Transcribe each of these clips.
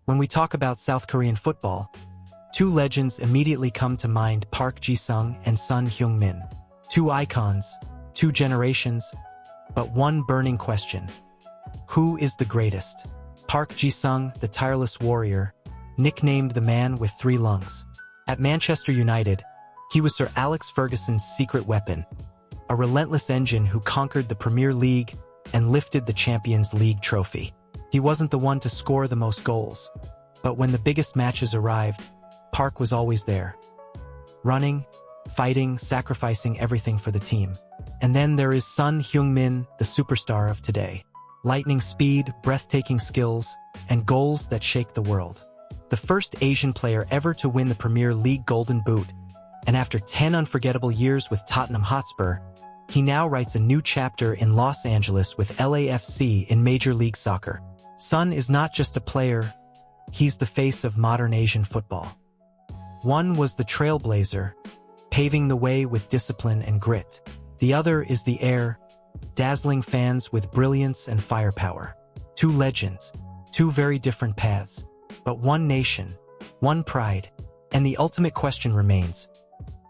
When we talk about South Korean football, two legends immediately come to mind: Park Ji-sung and Son Heung-min. Two icons, two generations, but one burning question. Who is the greatest? Park Ji-sung, the tireless warrior, nicknamed the man with three lungs. At Manchester United, he was Sir Alex Ferguson's secret weapon, a relentless engine who conquered the Premier League and lifted the Champions League trophy. He wasn't the one to score the most goals, but when the biggest matches arrived, Park was always there. Running, fighting, sacrificing everything for the team. And then there is Son Heung-min, the superstar of today. Lightning speed, breathtaking skills, and goals that shake the world. The first Asian player ever to win the Premier League Golden Boot, and after 10 unforgettable years with Tottenham Hotspur, he now writes a new chapter in Los Angeles with LAFC in Major League Soccer. Son is not just a player, he's the face of modern Asian football. One was the trailblazer, paving the way with discipline and grit. The other is the heir, dazzling fans with brilliance and firepower. Two legends, two very different paths, but one nation, one pride. And the ultimate question remains: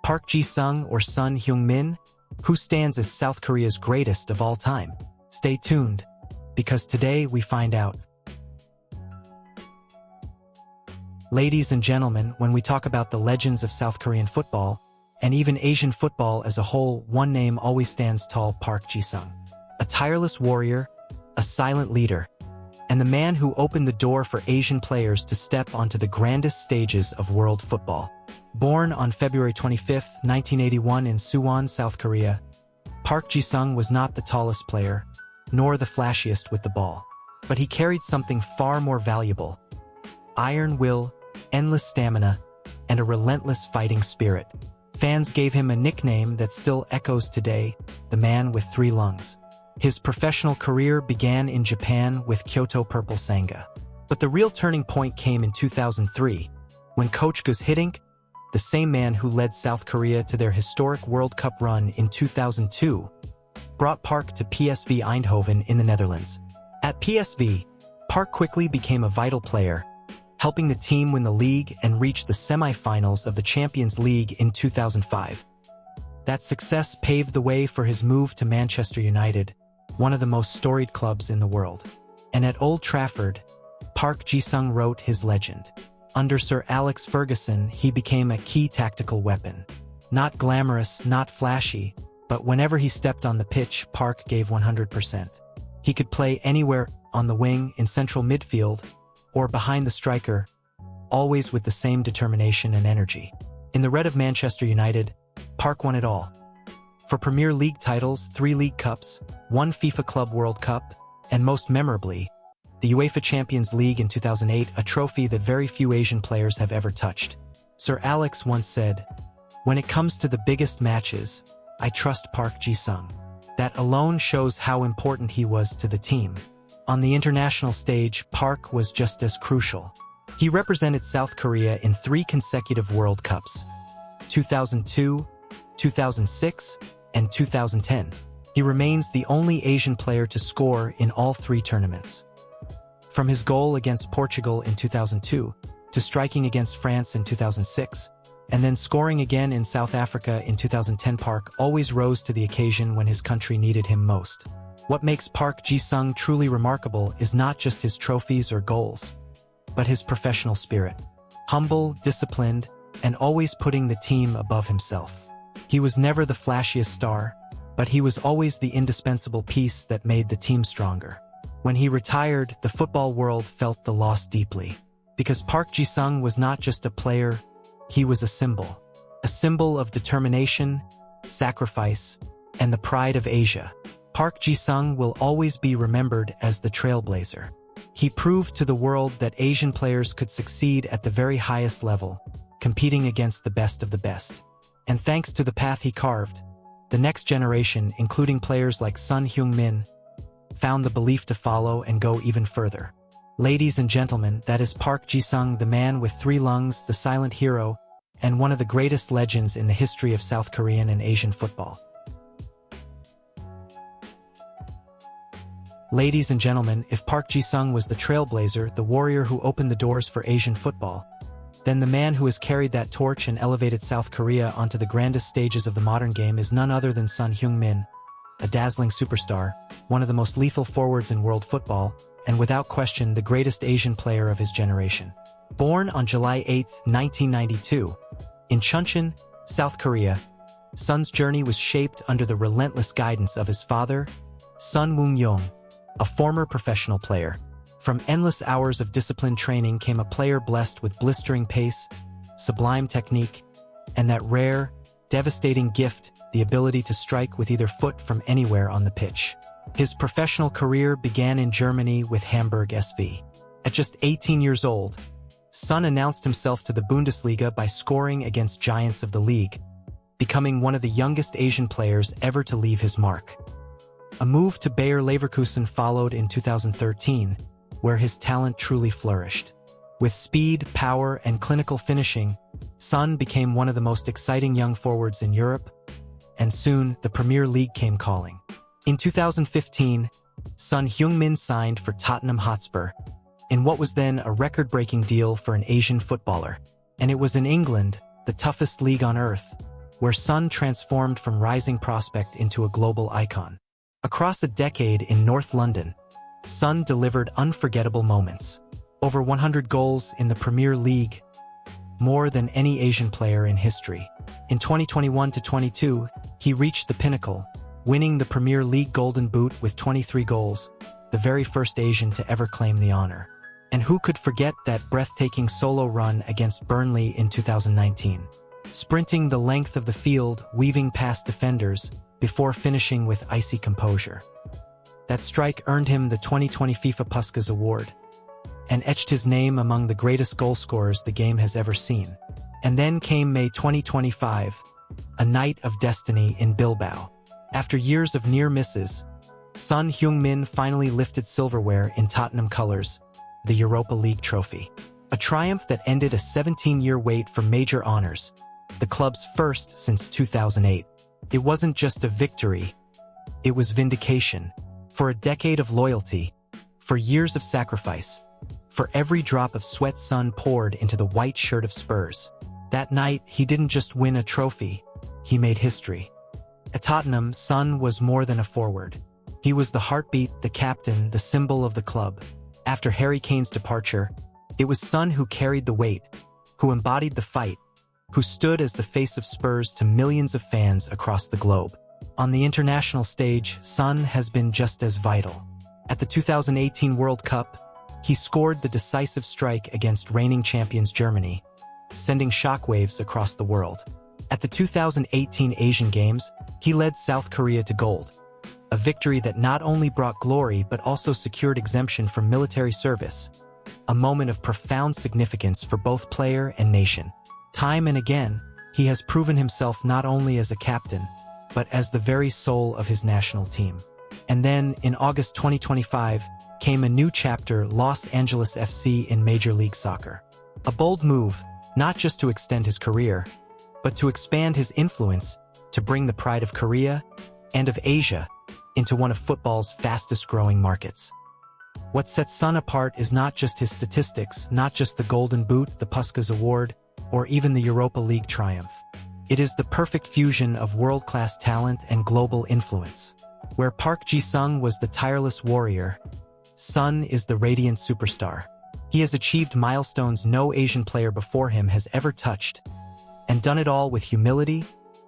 Park Ji-sung or Son Heung-min? Who stands as South Korea's greatest of all time? Stay tuned, because today we find out. Ladies and gentlemen, when we talk about the legends of South Korean football, and even Asian football as a whole, one name always stands tall: Park Ji-sung. A tireless warrior, a silent leader, and the man who opened the door for Asian players to step onto the grandest stages of world football. Born on February 25, 1981 in Suwon, South Korea, Park Ji-sung was not the tallest player, nor the flashiest with the ball. But he carried something far more valuable: iron will, endless stamina, and a relentless fighting spirit. Fans gave him a nickname that still echoes today: the man with three lungs. His professional career began in Japan with Kyoto Purple Sanga. But the real turning point came in 2003, when coach Gus Hiddink, the same man who led South Korea to their historic World Cup run in 2002, brought Park to PSV Eindhoven in the Netherlands. At PSV, Park quickly became a vital player, helping the team win the league and reach the semi-finals of the Champions League in 2005. That success paved the way for his move to Manchester United, one of the most storied clubs in the world. And at Old Trafford, Park Ji-sung wrote his legend. Under Sir Alex Ferguson, he became a key tactical weapon. Not glamorous, not flashy, but whenever he stepped on the pitch, Park gave 100%. He could play anywhere, on the wing, in central midfield, or behind the striker, always with the same determination and energy. In the red of Manchester United, Park won it all. For Premier League titles, 3 League Cups, 1 FIFA Club World Cup, and most memorably, the UEFA Champions League in 2008, a trophy that very few Asian players have ever touched. Sir Alex once said, "When it comes to the biggest matches, I trust Park Ji-sung." That alone shows how important he was to the team. On the international stage, Park was just as crucial. He represented South Korea in 3 consecutive World Cups: 2002, 2006, and 2010. He remains the only Asian player to score in all 3 tournaments. From his goal against Portugal in 2002, to striking against France in 2006, and then scoring again in South Africa in 2010, Park always rose to the occasion when his country needed him most. What makes Park Ji-sung truly remarkable is not just his trophies or goals, but his professional spirit. Humble, disciplined, and always putting the team above himself. He was never the flashiest star, but he was always the indispensable piece that made the team stronger. When he retired, the football world felt the loss deeply. Because Park Ji-sung was not just a player, he was a symbol. A symbol of determination, sacrifice, and the pride of Asia. Park Ji-sung will always be remembered as the trailblazer. He proved to the world that Asian players could succeed at the very highest level, competing against the best of the best. And thanks to the path he carved, the next generation, including players like Son Heung-min, found the belief to follow and go even further. Ladies and gentlemen, that is Park Ji-sung, the man with 3 lungs, the silent hero, and one of the greatest legends in the history of South Korean and Asian football. Ladies and gentlemen, if Park Ji-sung was the trailblazer, the warrior who opened the doors for Asian football, then the man who has carried that torch and elevated South Korea onto the grandest stages of the modern game is none other than Son Heung-min, a dazzling superstar, one of the most lethal forwards in world football, and without question the greatest Asian player of his generation. Born on July 8, 1992, in Chuncheon, South Korea, Son's journey was shaped under the relentless guidance of his father, Son Moon-young, a former professional player. From endless hours of disciplined training came a player blessed with blistering pace, sublime technique, and that rare, devastating gift, the ability to strike with either foot from anywhere on the pitch. His professional career began in Germany with Hamburg SV. At just 18 years old, Son announced himself to the Bundesliga by scoring against giants of the league, becoming one of the youngest Asian players ever to leave his mark. A move to Bayer Leverkusen followed in 2013, where his talent truly flourished. With speed, power, and clinical finishing, Son became one of the most exciting young forwards in Europe, and soon the Premier League came calling. In 2015, Son Heung-min signed for Tottenham Hotspur, in what was then a record-breaking deal for an Asian footballer. And it was in England, the toughest league on earth, where Son transformed from rising prospect into a global icon. Across a decade in North London, Son delivered unforgettable moments. Over 100 goals in the Premier League, more than any Asian player in history. In 2021-22, he reached the pinnacle, winning the Premier League Golden Boot with 23 goals, the very first Asian to ever claim the honor. And who could forget that breathtaking solo run against Burnley in 2019? Sprinting the length of the field, weaving past defenders, before finishing with icy composure. That strike earned him the 2020 FIFA Puskas Award, and etched his name among the greatest goal scorers the game has ever seen. And then came May 2025, a night of destiny in Bilbao. After years of near misses, Son Heung-min finally lifted silverware in Tottenham colours, the Europa League trophy. A triumph that ended a 17-year wait for major honours, the club's first since 2008. It wasn't just a victory, it was vindication. For a decade of loyalty, for years of sacrifice, for every drop of sweat Son poured into the white shirt of Spurs. That night, he didn't just win a trophy, he made history. At Tottenham, Son was more than a forward. He was the heartbeat, the captain, the symbol of the club. After Harry Kane's departure, it was Son who carried the weight, who embodied the fight, who stood as the face of Spurs to millions of fans across the globe. On the international stage, Son has been just as vital. At the 2018 World Cup, he scored the decisive strike against reigning champions Germany, sending shockwaves across the world. At the 2018 Asian Games, he led South Korea to gold, a victory that not only brought glory but also secured exemption from military service, a moment of profound significance for both player and nation. Time and again, he has proven himself not only as a captain, but as the very soul of his national team. And then, in August 2025, came a new chapter, Los Angeles FC in Major League Soccer. A bold move, not just to extend his career, but to expand his influence, to bring the pride of Korea and of Asia into one of football's fastest-growing markets. What sets Son apart is not just his statistics, not just the Golden Boot, the Puskas Award, or even the Europa League triumph. It is the perfect fusion of world-class talent and global influence. Where Park Ji-sung was the tireless warrior, Son is the radiant superstar. He has achieved milestones no Asian player before him has ever touched, and done it all with humility,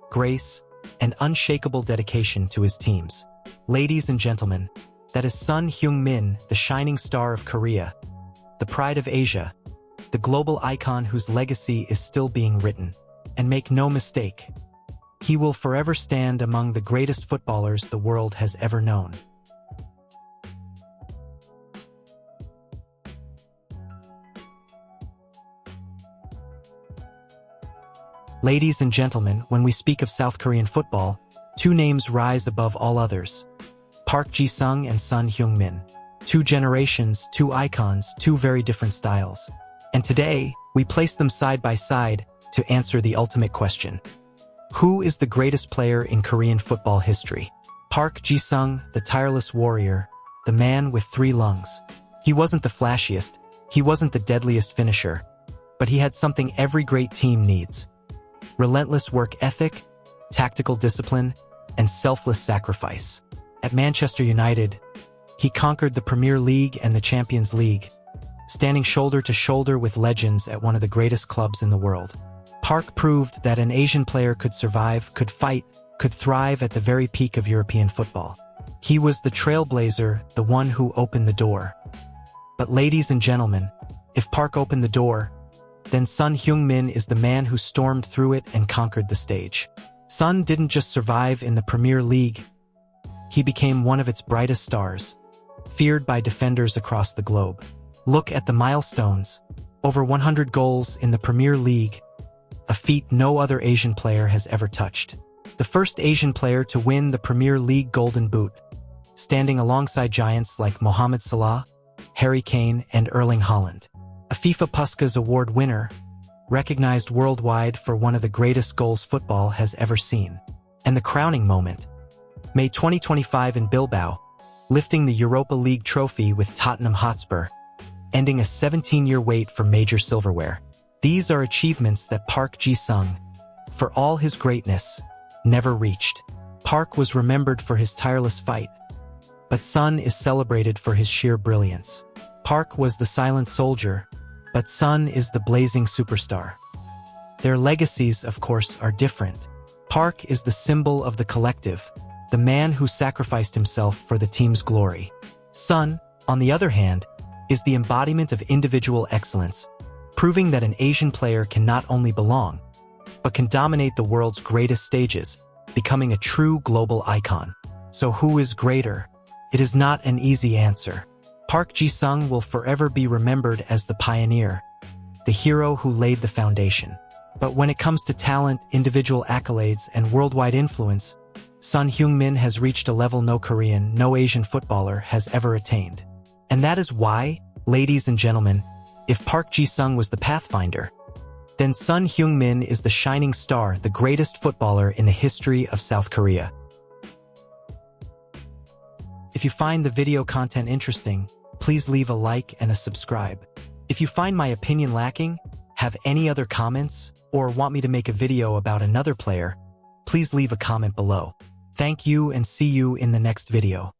grace, and unshakable dedication to his teams. Ladies and gentlemen, that is Son Heung-min, the shining star of Korea, the pride of Asia, the global icon whose legacy is still being written. And make no mistake, he will forever stand among the greatest footballers the world has ever known. Ladies and gentlemen, when we speak of South Korean football, two names rise above all others: Park Ji-sung and Son Heung-min. Two generations, two icons, two very different styles. And today, we place them side by side to answer the ultimate question. Who is the greatest player in Korean football history? Park Ji-sung, the tireless warrior, the man with 3 lungs. He wasn't the flashiest, he wasn't the deadliest finisher, but he had something every great team needs: relentless work ethic, tactical discipline, and selfless sacrifice. At Manchester United, he conquered the Premier League and the Champions League, standing shoulder to shoulder with legends at one of the greatest clubs in the world. Park proved that an Asian player could survive, could fight, could thrive at the very peak of European football. He was the trailblazer, the one who opened the door. But ladies and gentlemen, if Park opened the door, then Son Heung-min is the man who stormed through it and conquered the stage. Son didn't just survive in the Premier League, he became one of its brightest stars, feared by defenders across the globe. Look at the milestones: over 100 goals in the Premier League, a feat no other Asian player has ever touched. The first Asian player to win the Premier League Golden Boot, standing alongside giants like Mohamed Salah, Harry Kane, and Erling Haaland. A FIFA Puskas Award winner, recognized worldwide for one of the greatest goals football has ever seen. And the crowning moment: May 2025 in Bilbao, lifting the Europa League trophy with Tottenham Hotspur, ending a 17-year wait for major silverware. These are achievements that Park Ji-sung, for all his greatness, never reached. Park was remembered for his tireless fight, but Son is celebrated for his sheer brilliance. Park was the silent soldier, but Son is the blazing superstar. Their legacies, of course, are different. Park is the symbol of the collective, the man who sacrificed himself for the team's glory. Son, on the other hand, is the embodiment of individual excellence, proving that an Asian player can not only belong, but can dominate the world's greatest stages, becoming a true global icon. So who is greater? It is not an easy answer. Park Ji-sung will forever be remembered as the pioneer, the hero who laid the foundation. But when it comes to talent, individual accolades, and worldwide influence, Son Heung-min has reached a level no Korean, no Asian footballer has ever attained. And that is why, ladies and gentlemen, if Park Ji-sung was the pathfinder, then Son Heung-min is the shining star, the greatest footballer in the history of South Korea. If you find the video content interesting, please leave a like and a subscribe. If you find my opinion lacking, have any other comments, or want me to make a video about another player, please leave a comment below. Thank you and see you in the next video.